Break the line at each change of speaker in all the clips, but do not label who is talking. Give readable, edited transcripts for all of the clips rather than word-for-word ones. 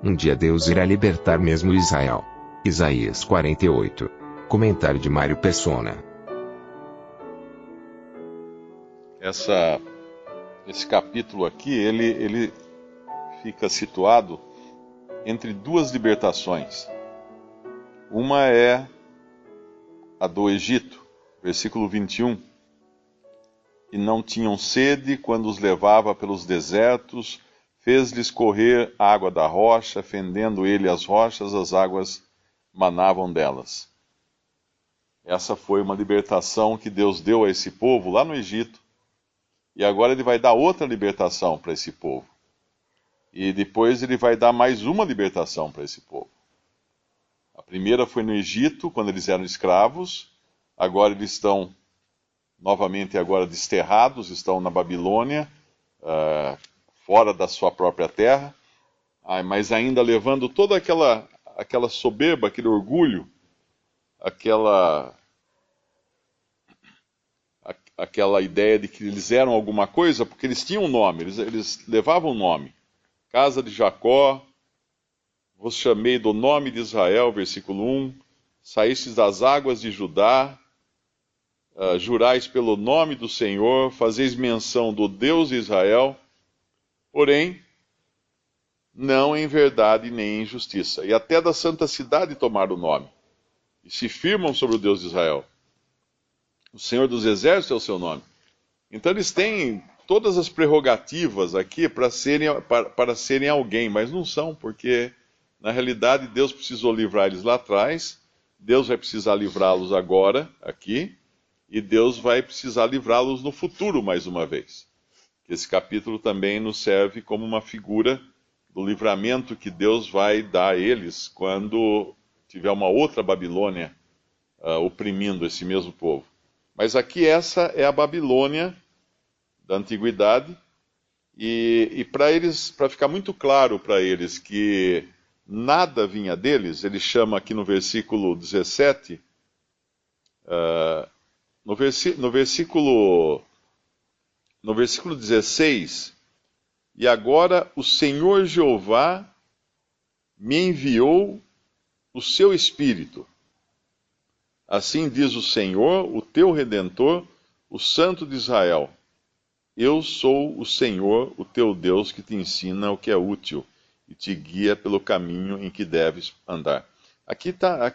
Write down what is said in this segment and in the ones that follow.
Um dia Deus irá libertar mesmo Israel. Isaías 48. Comentário de Mário Persona.
Esse capítulo aqui, ele fica situado entre duas libertações. Uma é a do Egito, versículo 21. E não tinham sede quando os levava pelos desertos, fez-lhes correr água da rocha, fendendo ele as rochas, as águas manavam delas. Essa foi uma libertação que Deus deu a esse povo lá no Egito, e agora ele vai dar outra libertação para esse povo. E depois ele vai dar mais uma libertação para esse povo. A primeira foi no Egito, quando eles eram escravos. Agora eles estão novamente agora desterrados, estão na Babilônia, fora da sua própria terra, mas ainda levando toda aquela soberba, aquele orgulho, aquela ideia de que eles eram alguma coisa, porque eles tinham um nome, eles levavam um nome. Casa de Jacó, vos chamei do nome de Israel, versículo 1, saístes das águas de Judá, jurais pelo nome do Senhor, fazeis menção do Deus de Israel, porém, não em verdade nem em justiça. E até da santa cidade tomaram o nome, e se firmam sobre o Deus de Israel. O Senhor dos Exércitos é o seu nome. Então eles têm todas as prerrogativas aqui para serem alguém, mas não são, porque na realidade Deus precisou livrar eles lá atrás, Deus vai precisar livrá-los agora, aqui, e Deus vai precisar livrá-los no futuro mais uma vez. Esse capítulo também nos serve como uma figura do livramento que Deus vai dar a eles quando tiver uma outra Babilônia oprimindo esse mesmo povo. Mas aqui essa é a Babilônia da antiguidade, e para ficar muito claro para eles que nada vinha deles, ele chama aqui no versículo 17, no versículo 16, e agora o Senhor Jeová me enviou o seu Espírito. Assim diz o Senhor, o teu Redentor, o Santo de Israel. Eu sou o Senhor, o teu Deus, que te ensina o que é útil e te guia pelo caminho em que deves andar. Aqui tá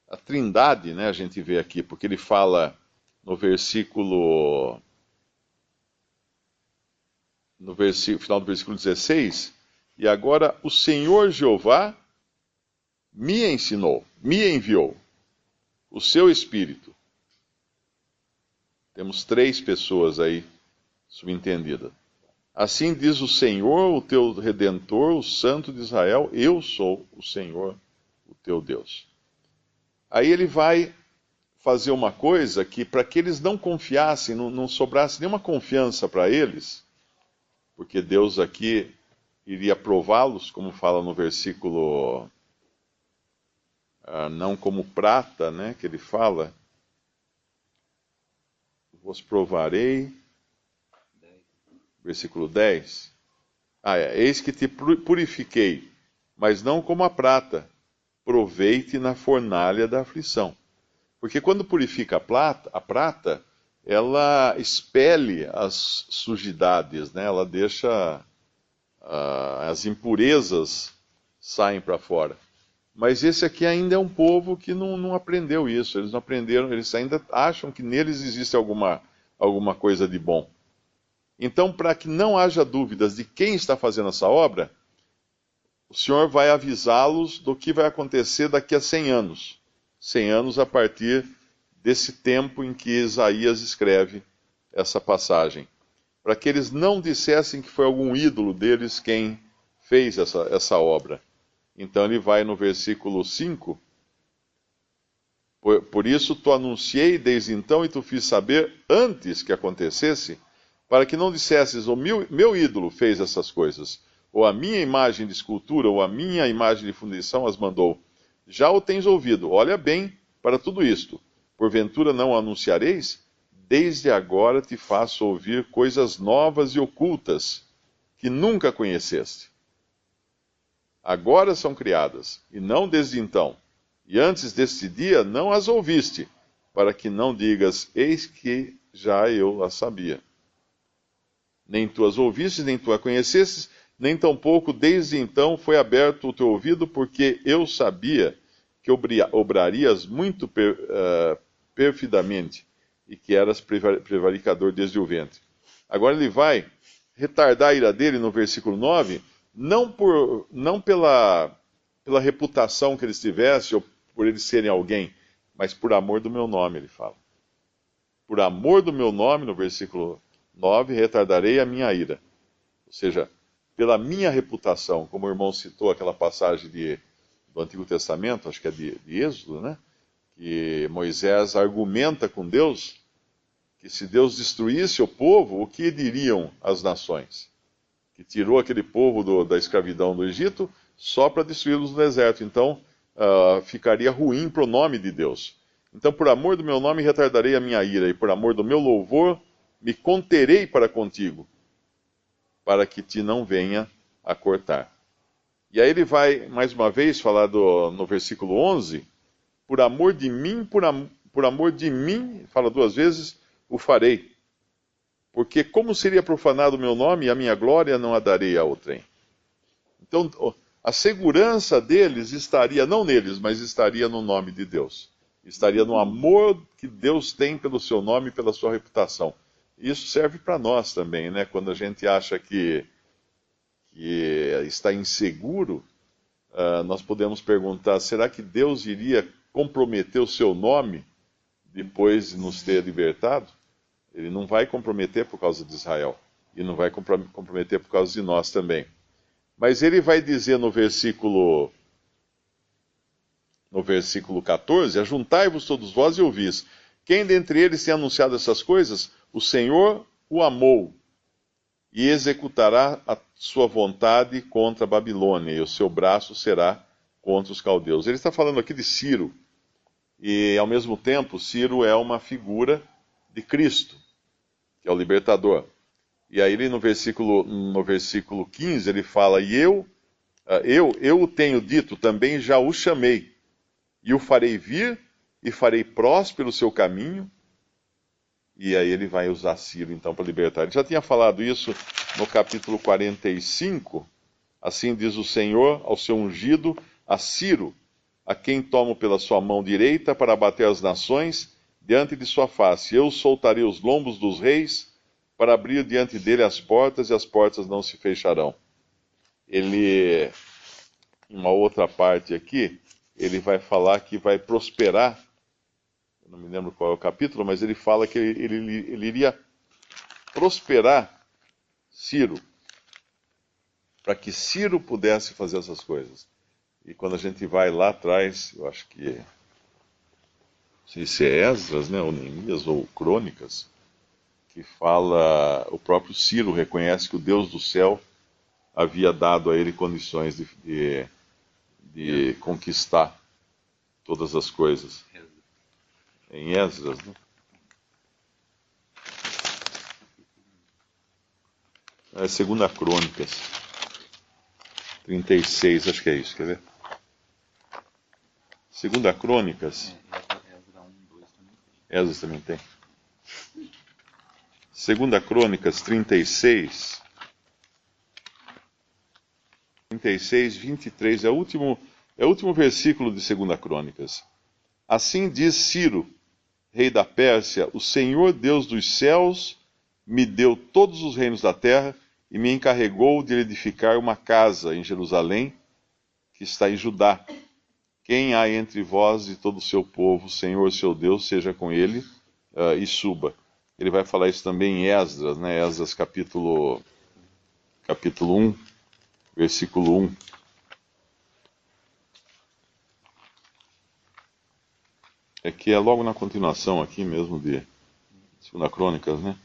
a trindade, né, a gente vê aqui, porque ele fala no final do versículo 16, e agora o Senhor Jeová me ensinou, me enviou o seu Espírito. Temos três pessoas aí subentendidas. Assim diz o Senhor, o teu Redentor, o Santo de Israel, eu sou o Senhor, o teu Deus. Aí ele vai fazer uma coisa que, para que eles não confiassem, não sobrasse nenhuma confiança para eles, porque Deus aqui iria prová-los, como fala no versículo, não como prata, né, que ele fala, vos provarei, versículo 10, eis que te purifiquei, mas não como a prata, provei-te na fornalha da aflição. Porque quando purifica a prata, ela expele as sujidades, né? Ela deixa as impurezas saem para fora. Mas esse aqui ainda é um povo que não aprendeu isso, eles não aprenderam, eles ainda acham que neles existe alguma coisa de bom. Então, para que não haja dúvidas de quem está fazendo essa obra, o Senhor vai avisá-los do que vai acontecer daqui a 100 anos. 100 anos a partir desse tempo em que Isaías escreve essa passagem. Para que eles não dissessem que foi algum ídolo deles quem fez essa obra. Então ele vai no versículo 5. Por isso tu anunciei desde então e tu fiz saber antes que acontecesse, para que não dissesses, o meu ídolo fez essas coisas, ou a minha imagem de escultura, ou a minha imagem de fundição as mandou. Já o tens ouvido, olha bem para tudo isto. Porventura não anunciareis? Desde agora te faço ouvir coisas novas e ocultas, que nunca conheceste. Agora são criadas, e não desde então. E antes deste dia não as ouviste, para que não digas, eis que já eu as sabia. Nem tu as ouvistes, nem tu a conhecestes, nem tampouco desde então foi aberto o teu ouvido, porque eu sabia que obrarias muito perfidamente, e que eras prevaricador desde o ventre. Agora ele vai retardar a ira dele no versículo 9, não pela reputação que eles tivessem, ou por eles serem alguém, mas por amor do meu nome, ele fala. Por amor do meu nome, no versículo 9, retardarei a minha ira. Ou seja, pela minha reputação, como o irmão citou aquela passagem do Antigo Testamento, acho que é de Êxodo, né? Que Moisés argumenta com Deus que se Deus destruísse o povo, o que diriam as nações? Que tirou aquele povo da escravidão do Egito só para destruí-los no deserto. Então, ficaria ruim para o nome de Deus. Então, por amor do meu nome, retardarei a minha ira, e por amor do meu louvor, me conterei para contigo, para que te não venha a cortar. E aí ele vai, mais uma vez, falar no versículo 11, por amor de mim, por amor de mim, fala duas vezes, o farei. Porque como seria profanado o meu nome e a minha glória não a darei a outrem. Então, a segurança deles estaria, não neles, mas estaria no nome de Deus. Estaria no amor que Deus tem pelo seu nome e pela sua reputação. Isso serve para nós também, né? Quando a gente acha que está inseguro, nós podemos perguntar, será que Deus iria comprometer o seu nome depois de nos ter libertado? Ele não vai comprometer por causa de Israel. E não vai comprometer por causa de nós também. Mas ele vai dizer no versículo 14, ajuntai-vos todos vós e ouvis. Quem dentre eles tem anunciado essas coisas? O Senhor o amou e executará a sua vontade contra a Babilônia, e o seu braço será contra os caldeus. Ele está falando aqui de Ciro. E, ao mesmo tempo, Ciro é uma figura de Cristo, que é o libertador. E aí, no versículo 15, ele fala, e eu o tenho dito, também já o chamei, e o farei vir, e farei próspero o seu caminho. E aí ele vai usar Ciro, então, para libertar. Ele já tinha falado isso no capítulo 45, assim diz o Senhor ao seu ungido, a Ciro, a quem tomo pela sua mão direita para abater as nações, diante de sua face. Eu soltarei os lombos dos reis, para abrir diante dele as portas, e as portas não se fecharão. Ele, em uma outra parte aqui, ele vai falar que vai prosperar, eu não me lembro qual é o capítulo, mas ele fala que ele iria prosperar Ciro, para que Ciro pudesse fazer essas coisas. E quando a gente vai lá atrás, eu acho que, não sei se é Esdras, né, ou Neemias, ou Crônicas, que fala, o próprio Ciro reconhece que o Deus do céu havia dado a ele condições de conquistar todas as coisas. Em Esdras, né? É 2 Crônicas 36, acho que é isso, quer ver? 2 Crônicas. Esdras também tem. 2 Crônicas 36, 23, é o último versículo de 2 Crônicas. Assim diz Ciro, rei da Pérsia, o Senhor Deus dos céus me deu todos os reinos da terra e me encarregou de edificar uma casa em Jerusalém, que está em Judá. Quem há entre vós e todo o seu povo, Senhor seu Deus, seja com ele e suba. Ele vai falar isso também em Esdras, né? Esdras capítulo 1, versículo 1. É que é logo na continuação aqui mesmo de 2 Crônicas, né?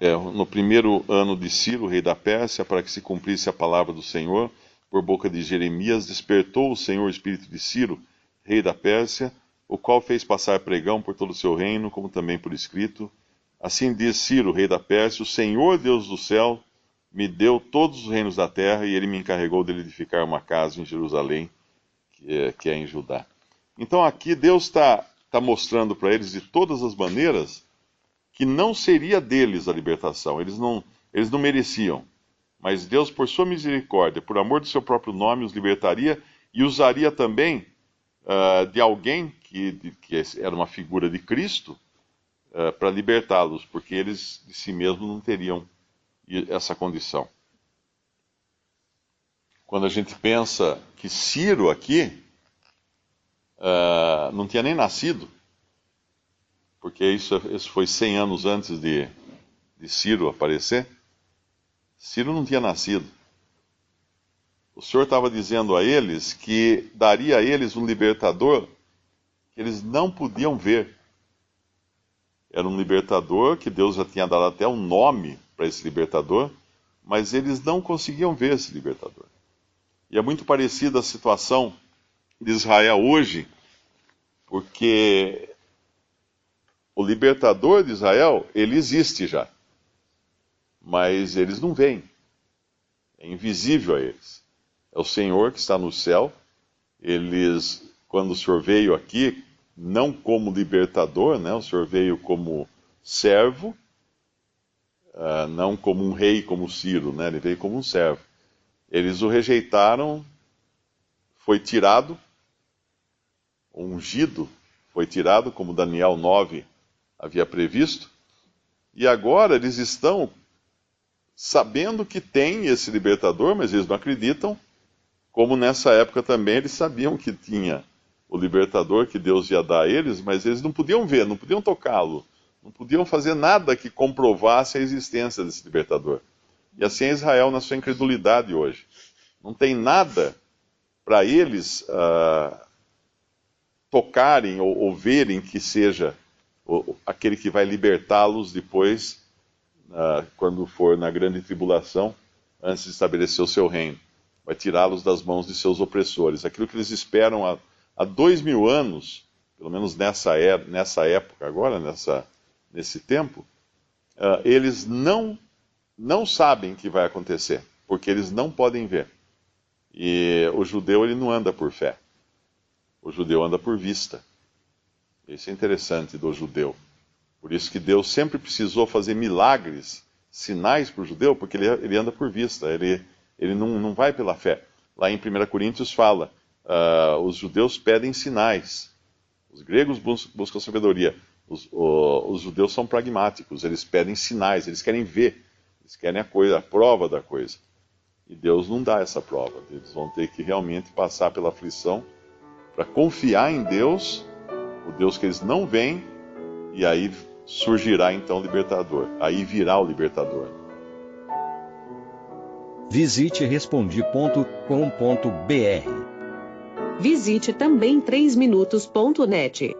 No primeiro ano de Ciro, rei da Pérsia, para que se cumprisse a palavra do Senhor, por boca de Jeremias, despertou o Senhor o espírito de Ciro, rei da Pérsia, o qual fez passar pregão por todo o seu reino, como também por escrito. Assim diz Ciro, rei da Pérsia, o Senhor Deus do céu me deu todos os reinos da terra e ele me encarregou de edificar uma casa em Jerusalém, que é em Judá. Então aqui Deus está mostrando para eles de todas as maneiras que não seria deles a libertação, eles não mereciam. Mas Deus, por sua misericórdia, por amor do seu próprio nome, os libertaria e usaria também de alguém que era uma figura de Cristo para libertá-los, porque eles de si mesmos não teriam essa condição. Quando a gente pensa que Ciro aqui não tinha nem nascido, porque isso foi 100 anos antes de Ciro aparecer, Ciro não tinha nascido. O Senhor estava dizendo a eles que daria a eles um libertador que eles não podiam ver. Era um libertador que Deus já tinha dado até um nome para esse libertador, mas eles não conseguiam ver esse libertador. E é muito parecida a situação de Israel hoje, porque o libertador de Israel, ele existe já, mas eles não veem. É invisível a eles. É o Senhor que está no céu. Eles, quando o Senhor veio aqui, não como libertador, né? O Senhor veio como servo, não como um rei como Ciro, né? Ele veio como um servo. Eles o rejeitaram, foi tirado, ungido, foi tirado, como Daniel 9 havia previsto, e agora eles estão sabendo que tem esse libertador, mas eles não acreditam, como nessa época também eles sabiam que tinha o libertador que Deus ia dar a eles, mas eles não podiam ver, não podiam tocá-lo, não podiam fazer nada que comprovasse a existência desse libertador. E assim é Israel na sua incredulidade hoje. Não tem nada para eles tocarem ou verem que seja aquele que vai libertá-los depois, quando for na grande tribulação, antes de estabelecer o seu reino. Vai tirá-los das mãos de seus opressores. Aquilo que eles esperam há 2000 anos, pelo menos nessa época agora, nesse tempo, eles não sabem que vai acontecer, porque eles não podem ver. E o judeu, ele não anda por fé. O judeu anda por vista. Isso é interessante do judeu. Por isso que Deus sempre precisou fazer milagres, sinais para o judeu, porque ele anda por vista, ele não vai pela fé. Lá em 1 Coríntios fala, os judeus pedem sinais, os gregos buscam sabedoria, os judeus são pragmáticos, eles pedem sinais, eles querem ver, eles querem a prova da coisa. E Deus não dá essa prova, eles vão ter que realmente passar pela aflição para confiar em Deus, o Deus que eles não veem, e aí surgirá então o libertador, aí virá o libertador.
Visite Respondi.com.br. Visite também 3minutos.net.